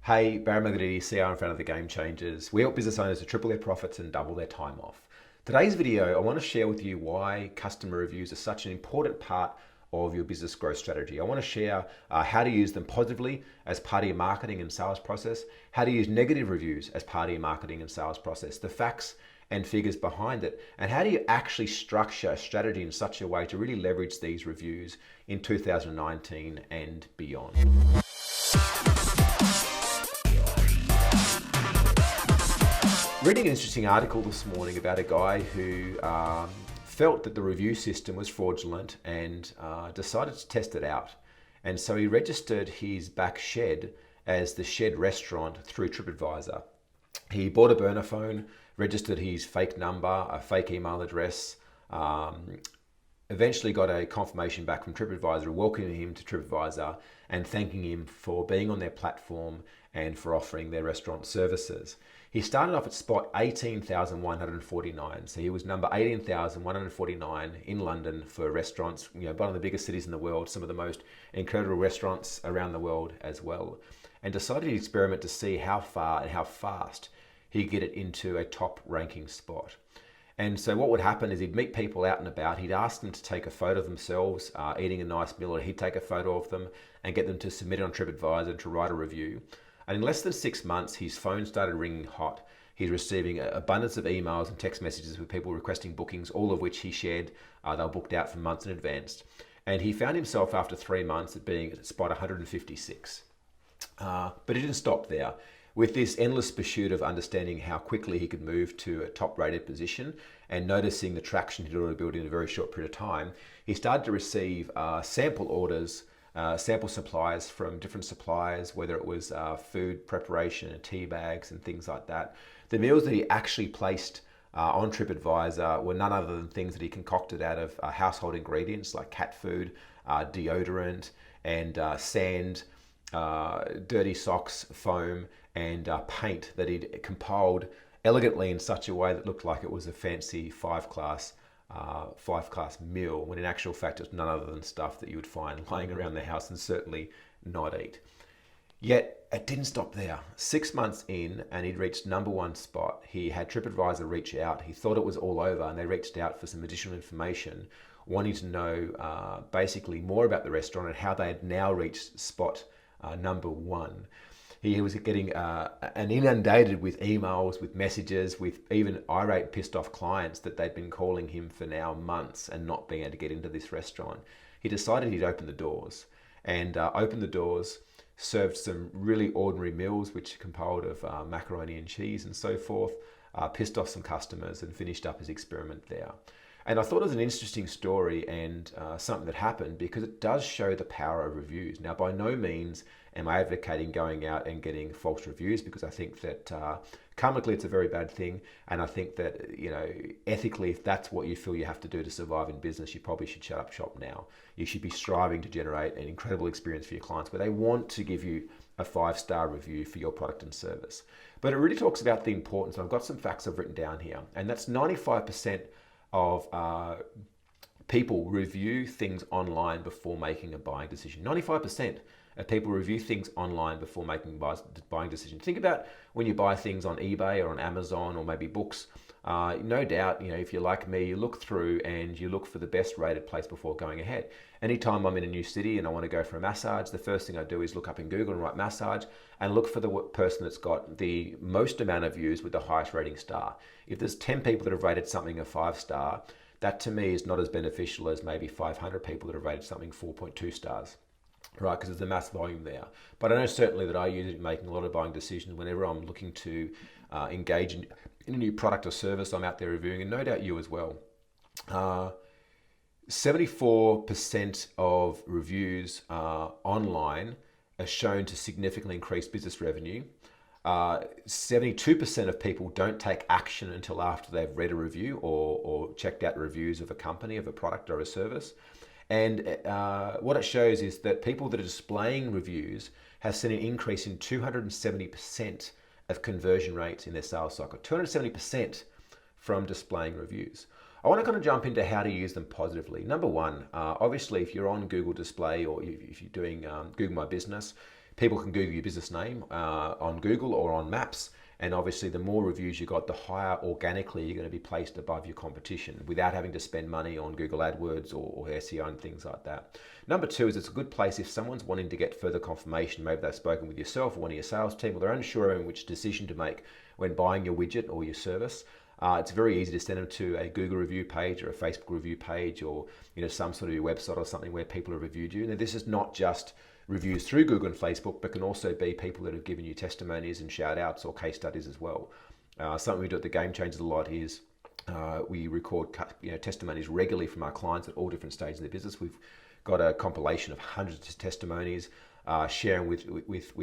Hey, Barry McGrady, CR in front of the Game Changers. We help business owners to triple their profits and double their time off. Today's video, I want to share with you why customer reviews are such an important part of your business growth strategy. I want to share how to use them positively as part of your marketing and sales process, how to use negative reviews as part of your marketing and sales process, the facts and figures behind it, and how do you actually structure a strategy in such a way to really leverage these reviews in 2019 and beyond. Reading an interesting article this morning about a guy who felt that the review system was fraudulent and decided to test it out. And so he registered his back shed as the Shed Restaurant through TripAdvisor. He bought a burner phone, registered his fake number, a fake email address, eventually got a confirmation back from TripAdvisor welcoming him to TripAdvisor and thanking him for being on their platform and for offering their restaurant services. He started off at spot 18,149. So he was number 18,149 in London for restaurants, one of the biggest cities in the world, some of the most incredible restaurants around the world as well. And decided to experiment to see how far and how fast he could get it into a top ranking spot. And so what would happen is he'd meet people out and about. He'd ask them to take a photo of themselves eating a nice meal, or he'd take a photo of them and get them to submit it on TripAdvisor to write a review. And in less than 6 months, his phone started ringing hot. He's receiving an abundance of emails and text messages with people requesting bookings, all of which he shared. They were booked out for months in advance. And he found himself after 3 months at being at spot 156. But he didn't stop there. With this endless pursuit of understanding how quickly he could move to a top-rated position and noticing the traction he'd already built in a very short period of time, he started to receive sample orders, sample supplies from different suppliers, whether it was food preparation and tea bags and things like that. The meals that he actually placed on TripAdvisor were none other than things that he concocted out of household ingredients like cat food, deodorant, and sand, dirty socks, foam, and paint that he'd compiled elegantly in such a way that looked like it was a fancy five-class meal, when in actual fact it's none other than stuff that you would find lying around the house and certainly not eat. Yet it didn't stop there. 6 months in, and he'd reached number one spot. He had TripAdvisor reach out. He thought it was all over, and they reached out for some additional information, wanting to know basically more about the restaurant and how they had now reached spot number one. He was getting inundated with emails, with messages, with even irate, pissed off clients that they'd been calling him for now months and not being able to get into this restaurant. He decided he'd open the doors and served some really ordinary meals, which compiled of macaroni and cheese and so forth, pissed off some customers and finished up his experiment there. And I thought it was an interesting story and something that happened because it does show the power of reviews. Now, by no means am I advocating going out and getting false reviews, because I think that karmically it's a very bad thing. And I think that, ethically, if that's what you feel you have to do to survive in business, you probably should shut up shop now. You should be striving to generate an incredible experience for your clients where they want to give you a 5-star review for your product and service. But it really talks about the importance. I've got some facts I've written down here, and that's 95% of people review things online before making a buying decision. 95% of people review things online before making a buying decision. Think about when you buy things on eBay or on Amazon or maybe books. No doubt, if you're like me, you look through and you look for the best rated place before going ahead. Anytime I'm in a new city and I want to go for a massage, the first thing I do is look up in Google and write massage and look for the person that's got the most amount of views with the highest rating star. If there's 10 people that have rated something a 5-star, that to me is not as beneficial as maybe 500 people that have rated something 4.2 stars. Right, because there's a mass volume there. But I know certainly that I use it in making a lot of buying decisions whenever I'm looking to engage in a new product or service. I'm out there reviewing, and no doubt you as well. 74% of reviews online are shown to significantly increase business revenue. 72% of people don't take action until after they've read a review or checked out reviews of a company, of a product or a service. And what it shows is that people that are displaying reviews have seen an increase in 270% of conversion rates in their sales cycle. 270% from displaying reviews. I want to kind of jump into how to use them positively. Number one, obviously, if you're on Google Display or if you're doing Google My Business, People can Google your business name on Google or on Maps, and obviously the more reviews you got, the higher organically you're going to be placed above your competition without having to spend money on Google AdWords or SEO and things like that. Number two is it's a good place if someone's wanting to get further confirmation. Maybe they've spoken with yourself or one of your sales team, or they're unsure in which decision to make when buying your widget or your service. It's very easy to send them to a Google review page or a Facebook review page, or some sort of your website or something where people have reviewed you. Now, this is not just reviews through Google and Facebook, but can also be people that have given you testimonies and shout outs or case studies as well. Something we do at the Game Changers a lot is we record testimonies regularly from our clients at all different stages of their business. We've got a compilation of hundreds of testimonies, sharing with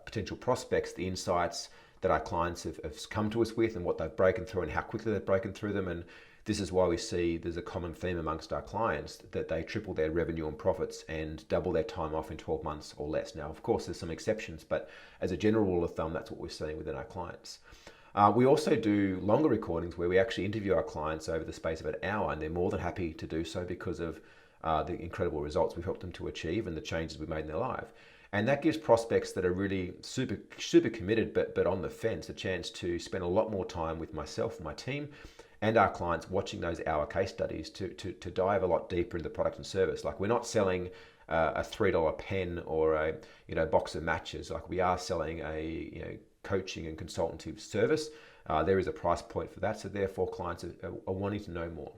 potential prospects the insights that our clients have come to us with and what they've broken through and how quickly they've broken through them. And this is why we see there's a common theme amongst our clients that they triple their revenue and profits and double their time off in 12 months or less. Now, of course, there's some exceptions, but as a general rule of thumb, that's what we're seeing within our clients. We also do longer recordings where we actually interview our clients over the space of an hour, and they're more than happy to do so because of the incredible results we've helped them to achieve and the changes we've made in their life. And that gives prospects that are really super committed but on the fence a chance to spend a lot more time with myself and my team and our clients watching those hour case studies to dive a lot deeper into the product and service. Like, we're not selling a $3 pen or a box of matches. Like, we are selling a coaching and consultative service. There is a price point for that, so therefore clients are wanting to know more.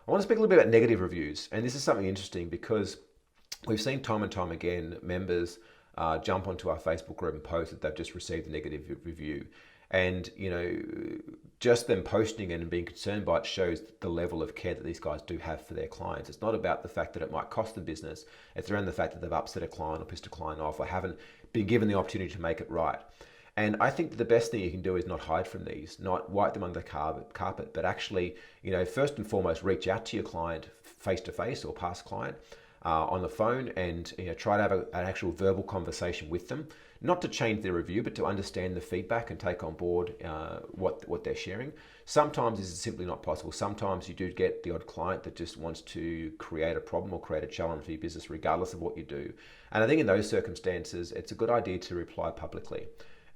I want to speak a little bit about negative reviews, and this is something interesting because we've seen time and time again members jump onto our Facebook group and post that they've just received a negative review. And, just them posting it and being concerned by it shows the level of care that these guys do have for their clients. It's not about the fact that it might cost them business. It's around the fact that they've upset a client or pissed a client off or haven't been given the opportunity to make it right. And I think the best thing you can do is not hide from these, not wipe them under the carpet, but actually, first and foremost, reach out to your client face to face or past client on the phone and try to have an actual verbal conversation with them, not to change their review, but to understand the feedback and take on board what they're sharing. Sometimes this is simply not possible. Sometimes you do get the odd client that just wants to create a problem or create a challenge for your business, regardless of what you do. And I think in those circumstances, it's a good idea to reply publicly.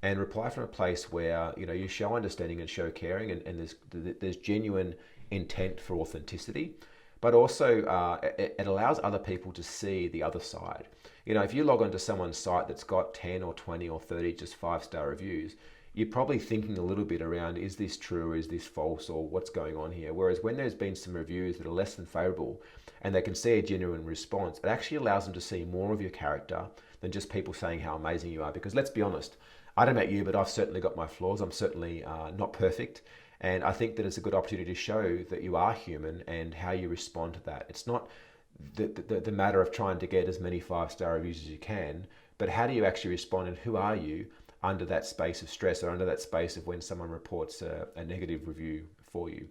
And reply from a place where you show understanding and show caring, and there's genuine intent for authenticity, but also it allows other people to see the other side. If you log onto someone's site that's got 10 or 20 or 30 just 5-star reviews, you're probably thinking a little bit around, is this true or is this false or what's going on here? Whereas when there's been some reviews that are less than favorable and they can see a genuine response, it actually allows them to see more of your character than just people saying how amazing you are. Because let's be honest, I don't know about you, but I've certainly got my flaws. I'm certainly not perfect. And I think that it's a good opportunity to show that you are human and how you respond to that. It's not the matter of trying to get as many 5-star reviews as you can, but how do you actually respond and who are you under that space of stress or under that space of when someone reports a negative review for you.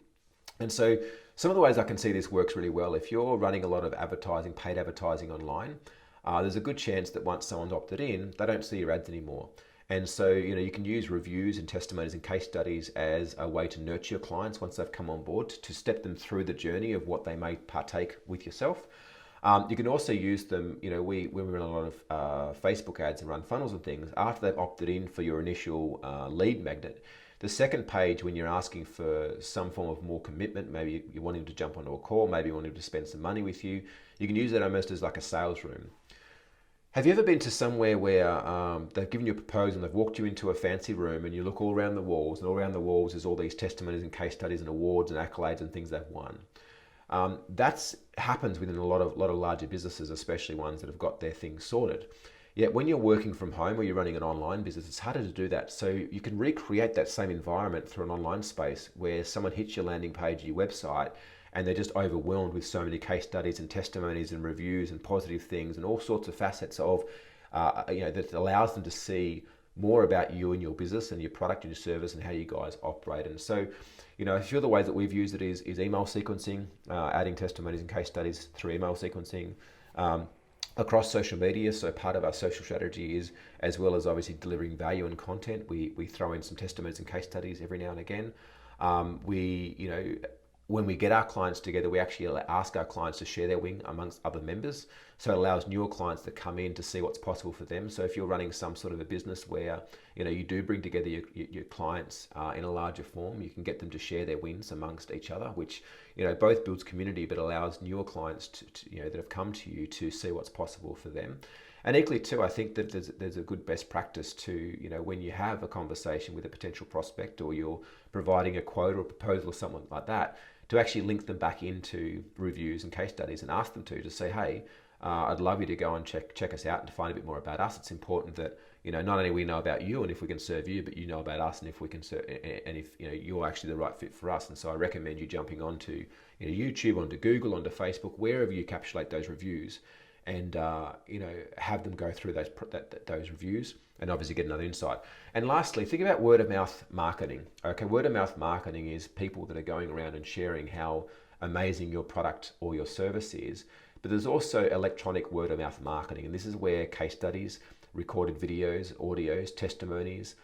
And so some of the ways I can see this works really well, if you're running a lot of advertising, paid advertising online, there's a good chance that once someone's opted in, they don't see your ads anymore. And so, you can use reviews and testimonies and case studies as a way to nurture your clients once they've come on board, to step them through the journey of what they may partake with yourself. You can also use them, when we run a lot of Facebook ads and run funnels and things, after they've opted in for your initial lead magnet, the second page when you're asking for some form of more commitment, maybe you're wanting to jump onto a call, maybe you want them to spend some money with you, you can use that almost as like a sales room. Have you ever been to somewhere where they've given you a proposal and they've walked you into a fancy room and you look all around the walls, and all around the walls is all these testimonies and case studies and awards and accolades and things they've won? That happens within a lot of larger businesses, especially ones that have got their things sorted. Yet when you're working from home or you're running an online business, it's harder to do that. So you can recreate that same environment through an online space where someone hits your landing page, your website, and they're just overwhelmed with so many case studies and testimonies and reviews and positive things and all sorts of facets of, that allows them to see more about you and your business and your product and your service and how you guys operate. And so, a few of the ways that we've used it is email sequencing, adding testimonies and case studies through email sequencing, across social media. So part of our social strategy is, as well as obviously delivering value and when we get our clients together, we actually ask our clients to share their wing amongst other members. So it allows newer clients to come in to see what's possible for them. So if you're running some sort of a business where you do bring together your clients in a larger form, you can get them to share their wins amongst each other, which both builds community but allows newer clients to that have come to you to see what's possible for them. And equally too, I think that there's a good best practice to, when you have a conversation with a potential prospect or you're providing a quote or a proposal or something like that, to actually link them back into reviews and case studies and ask them to say, hey, I'd love you to go and check us out and to find a bit more about us. It's important that, not only we know about you and if we can serve you, but you know about us and if we can serve, and if you're actually the right fit for us. And so I recommend you jumping onto YouTube, onto Google, onto Facebook, wherever you encapsulate those reviews, and have them go through those reviews and obviously get another insight. And lastly, think about word of mouth marketing. Okay, word of mouth marketing is people that are going around and sharing how amazing your product or your service is. But there's also electronic word of mouth marketing, and this is where case studies, recorded videos, audios, testimonies,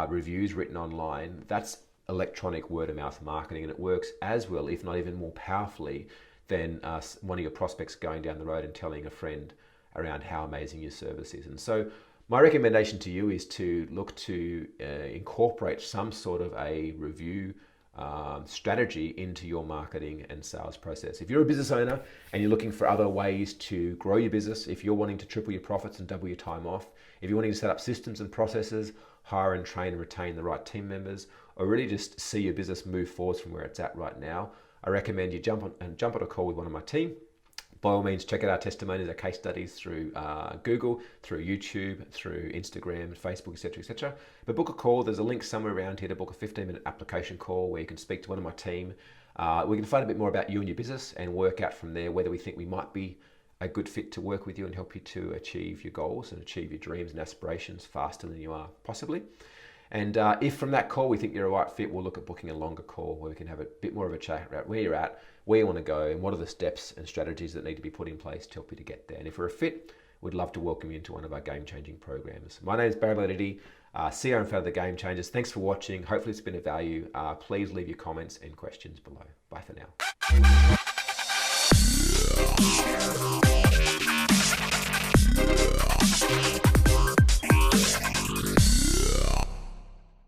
reviews written online, that's electronic word of mouth marketing, and it works as well, if not even more powerfully, than one of your prospects going down the road and telling a friend around how amazing your service is. And so my recommendation to you is to look to incorporate some sort of a review strategy into your marketing and sales process. If you're a business owner and you're looking for other ways to grow your business, if you're wanting to triple your profits and double your time off, if you're wanting to set up systems and processes, hire and train and retain the right team members, or really just see your business move forwards from where it's at right now, I recommend you jump on a call with one of my team. By all means, check out our testimonies, our case studies through Google, through YouTube, through Instagram, Facebook, etc., etc. But book a call. There's a link somewhere around here to book a 15-minute application call where you can speak to one of my team. We can find a bit more about you and your business and work out from there whether we think we might be a good fit to work with you and help you to achieve your goals and achieve your dreams and aspirations faster than you are possibly. And if from that call we think you're a right fit, we'll look at booking a longer call where we can have a bit more of a chat about where you're at, where you want to go, and what are the steps and strategies that need to be put in place to help you to get there. And if we're a fit, we'd love to welcome you into one of our game-changing programs. My name is Barry Leonardi, CEO and founder of the Game Changers. Thanks for watching. Hopefully it's been of value. Please leave your comments and questions below. Bye for now.